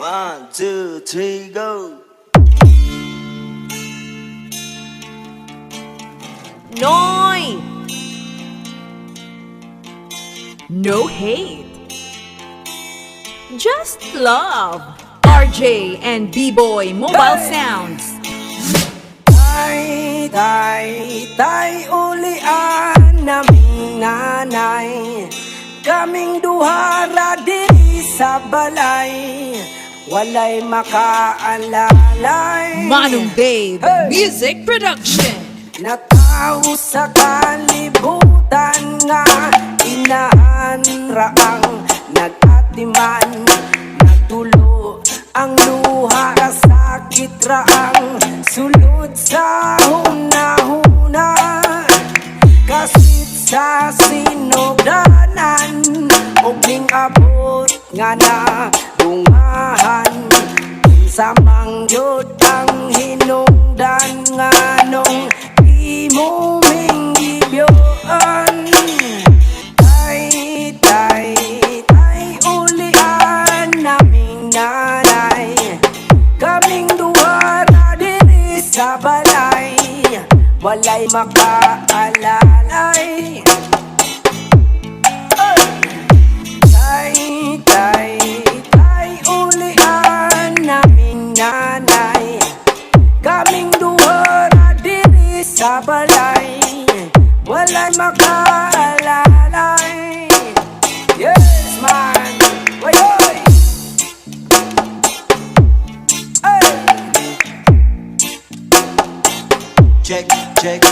1, 2, 3, go! Noy! No hate. Just love. RJ and B-Boy Mobile Sounds. Tay, ulian naming nanay. Kaming duhara diri sa balay. Walay makaalalay. Manong Babe Music Production. Natao sa kalibutan nga inahanraang nagatiman. Natulo ang luha, sakit raang sulod sa hunahuna. Kasit sa sinugdanan ug ning abot nga na bungahan. Sa mangyod ang hinungdan nga nung imo minggibyoan. Tay, ulian naming nanay. Kaming duwara diri sa balay. Walay makaalalay. Tay, ulian naming nanay. Kaming duwara diri sa balay. Walay makaalalay. Yes, man. Oy, oy. Hey. Check, check,